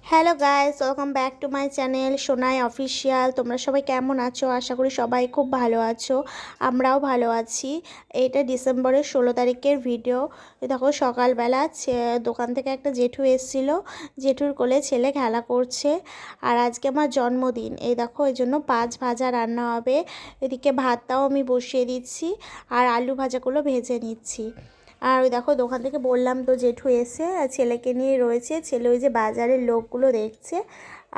Hello guys, welcome back to my channel Sonai official. তোমরা সবাই কেমন আছো? আশা করি সবাই খুব ভালো আছো। আমরাও ভালো আছি। এটা ডিসেম্বরের 16 তারিখের ভিডিও। দেখো সকালবেলা দোকান থেকে একটা জেঠু এসেছিলো। জেঠুর কোলে ছেলে খেলা করছে। আর আজকে আমার জন্মদিন। এই দেখো এই জন্য পাঁচ ভাজা রান্না হবে। এদিকে ভাতটাও আমি বসিয়ে দিচ্ছি আর আলু ভাজাগুলো ভেজে নিচ্ছি। আর ওই দেখো দোকান থেকে বললাম তো জেঠু এসে ছেলেকে নিয়ে রয়েছে। ছেলে ওই যে বাজারের লোকগুলো দেখছে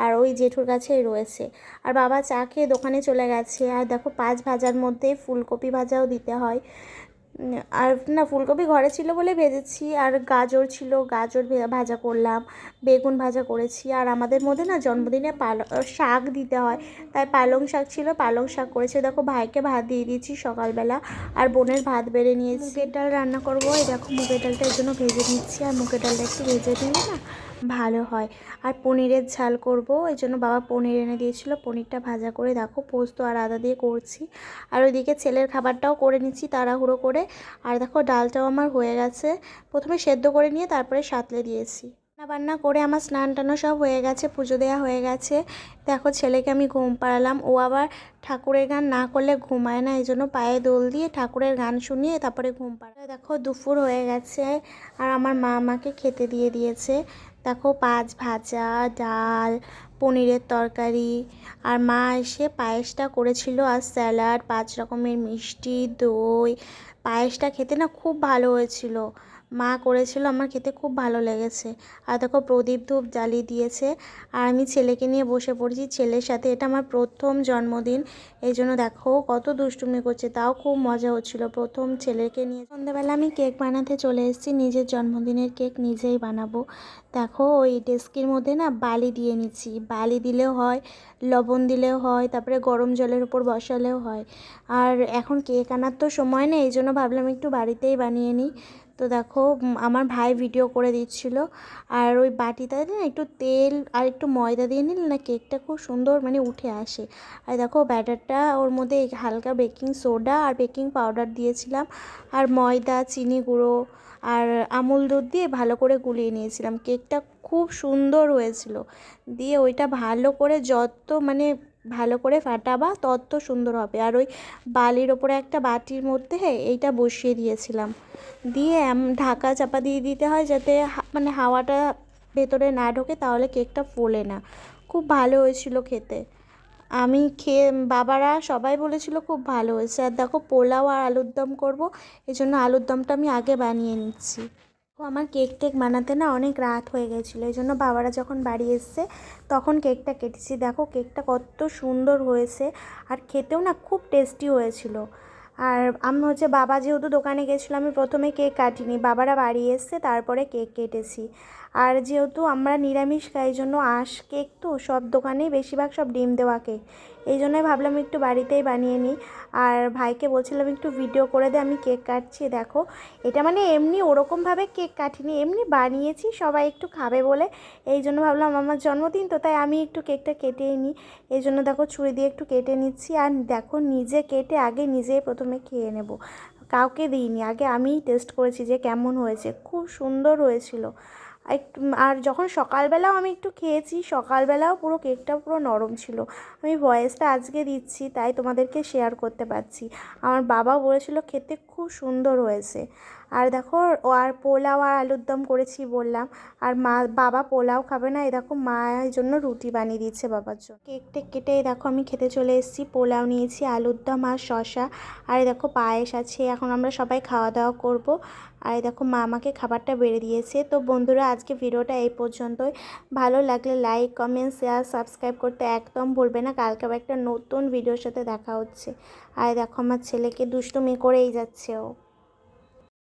আর ওই জেঠুর কাছেই রয়েছে। আর বাবা চা খেয়ে দোকানে চলে গেছে। আর দেখো পাঁচ ভাজার মধ্যে ফুলকপি ভাজাও দিতে হয়। আর না, ফুলকপি ঘরে ছিল বলে ভেজেছি। আর গাজর ছিল, গাজর ভাজা করলাম, বেগুন ভাজা করেছি। আর আমাদের মধ্যে না জন্মদিনে শাক দিতে হয়, তাই পালং শাক ছিল, পালং শাক করেছে। দেখো ভাইকে ভাত দিয়ে দিয়েছি সকালবেলা। আর বোনের ভাত বেড়ে নিয়েছি। মুগের ডাল রান্না করবো। এই দেখো মুগের ডালটা এর জন্য ভেজে নিচ্ছি। আর মুগের ডালটা একটু ভেজে নিলে না ভালো হয়। আর পনিরের ঝাল করব, এই জন্য বাবা পনির এনে দিয়েছিল। পনিরটা ভাজা করে দেখো পোস্ত আর আদা দিয়ে করছি। আর ওইদিকে ছেলের খাবারটাও করে নিচ্ছি তাড়াহুড়ো করে। আর দেখো ডালটাও আমার হয়ে গেছে। প্রথমে সেদ্ধ করে নিয়ে তারপরে সাঁতলে দিয়েছি। রান্না বান্না করে আমার স্নান টানো সব হয়ে গেছে, পুজো দেওয়া হয়ে গেছে। দেখো ছেলেকে আমি ঘুম পাড়ালাম। ও আবার ঠাকুরের গান না করলে ঘুমায় না, এই জন্য পায়ে দোল দিয়ে ঠাকুরের গান শুনিয়ে তারপরে ঘুম পাড়ায়। দেখো দুপুর হয়ে গেছে আর আমার মা আমাকে খেতে দিয়ে দিয়েছে। দেখো পাঁচ ভাজা, ডাল, পনিরের তরকারি। আর মা এসে পায়েসটা করেছিল আর স্যালাড, 5 রকমের মিষ্টি, দই। পায়েসটা খেতে না খুব ভালো হয়েছিল। মা করেছিল, আমার খেতে খুব ভালো লেগেছে। আর দেখো প্রদীপ ধূপ জ্বালিয়ে দিয়েছে। আর আমি ছেলেকে নিয়ে বসে পড়েছি ছেলের সাথে। এটা আমার প্রথম জন্মদিন, এই জন্য দেখো কত দুষ্টুমি করছে, তাও খুব মজা হচ্ছিল প্রথম ছেলেকে নিয়ে। সন্ধ্যাবেলা আমি কেক বানাতে চলে এসেছি। নিজের জন্মদিনের কেক নিজেই বানাবো। দেখো ওই ডেস্কির মধ্যে না বালি দিয়ে নিচ্ছি। বালি দিলেও হয়, লবণ দিলেও হয়, তারপরে গরম জলের উপর বসালেও হয়। আর এখন কেক আনার তো সময় নেই, এই জন্য ভাবলাম একটু বাড়িতেই বানিয়ে নিই। তো দেখো আমার ভাই ভিডিও করে দিচ্ছিল। আর ওই বাটিটাতে না একটু তেল আর একটু ময়দা দিয়ে নিলে না কেকটা খুব সুন্দর মানে উঠে আসে। আর দেখো ব্যাটারটা ওর মধ্যে হালকা বেকিং সোডা আর বেকিং পাউডার দিয়েছিলাম। আর ময়দা, চিনি গুঁড়ো আর আমুল দুধ দিয়ে ভালো করে গুলিয়ে নিয়েছিলাম। কেকটা খুব সুন্দর হয়েছিল। দিয়ে ওইটা ভালো করে যত মানে ভালো করে ফাটাবা তত সুন্দর হবে। আর ওই বালির ওপরে একটা বাটির মধ্যে এইটা বসিয়ে দিয়েছিলাম। দিয়ে ঢাকা চাপা দিয়ে দিতে হয় যাতে মানে হাওয়াটা ভেতরে না ঢোকে, তাহলে কেকটা ফোলে না। খুব ভালো হয়েছিল খেতে। আমি খেয়ে বাবারা সবাই বলেছিল খুব ভালো হয়েছে। আর দেখো পোলাও আর আলুর দম করবো, এই জন্য আলুর দমটা আমি আগে বানিয়ে নিচ্ছি। আমার কেক টেক বানাতে না অনেক রাত হয়ে গেছিলো, এই জন্য বাবারা যখন বাড়ি এসছে তখন কেকটা কেটেছি। দেখো কেকটা কত সুন্দর হয়েছে আর খেতেও না খুব টেস্টি হয়েছিল। আর আমি বাবা যেহেতু দোকানে গেছিলো, আমি প্রথমে কেক কাটিনি, বাবারা বাড়ি এসছে তারপরে কেক কেটেছি। আর যেহেতু আমরা নিরামিষ খাই, এই জন্য কেক তো সব দোকানেই বেশিরভাগ সব ডিম দেওয়া কেক, এই জন্যই ভাবলাম একটু বাড়িতেই বানিয়ে নিই। আর ভাইকে বলছিলাম একটু ভিডিও করে দে, আমি কেক কাটছি। দেখো এটা মানে এমনি ওরকমভাবে কেক কাটিনি, এমনি বানিয়েছি সবাই একটু খাবে বলে। এই জন্য ভাবলাম আমার জন্মদিন তো, তাই আমি একটু কেকটা কেটেই নিই। এই জন্য দেখো ছুরি দিয়ে একটু কেটে নিচ্ছি। আর দেখো নিজে কেটে আগে নিজেই প্রথমে খেয়ে নেব, কাউকে দিইনি। আগে আমিই টেস্ট করেছি যে কেমন হয়েছে, খুব সুন্দর হয়েছিল। একটু আর যখন সকালবেলাও আমি একটু খেয়েছি, সকালবেলাও পুরো কেকটা পুরো নরম ছিল। আমি ভয়েসটা আজকে দিচ্ছি তাই তোমাদেরকে শেয়ার করতে পারছি। আমার বাবা বলেছিল খেতে খুব সুন্দর হয়েছে। আর দেখো আর পোলাও আর আলুর দম করেছি বললাম। আর বাবা পোলাও খাবে না, এই দেখো মায়ের জন্য রুটি বানিয়ে দিচ্ছে বাবার জন্য। কেক টেক কেটে দেখো আমি খেতে চলে এসেছি। পোলাও নিয়েছি, আলুর দম আর শসা। আর দেখো পায়েস আছে। এখন আমরা সবাই খাওয়া দাওয়া করব। আর দেখো মা আমাকে খাবারটা বেড়ে দিয়েছে। তো বন্ধুরা আজকে ভিডিওটা এই পর্যন্তই। ভালো লাগলে লাইক, কমেন্ট, শেয়ার, সাবস্ক্রাইব করতে একদম ভুলবে না। কালকে আবার একটা নতুন ভিডিওর সাথে দেখা হচ্ছে। আর দেখো আমার ছেলেকে দুষ্টুমি করেই যাচ্ছে ও।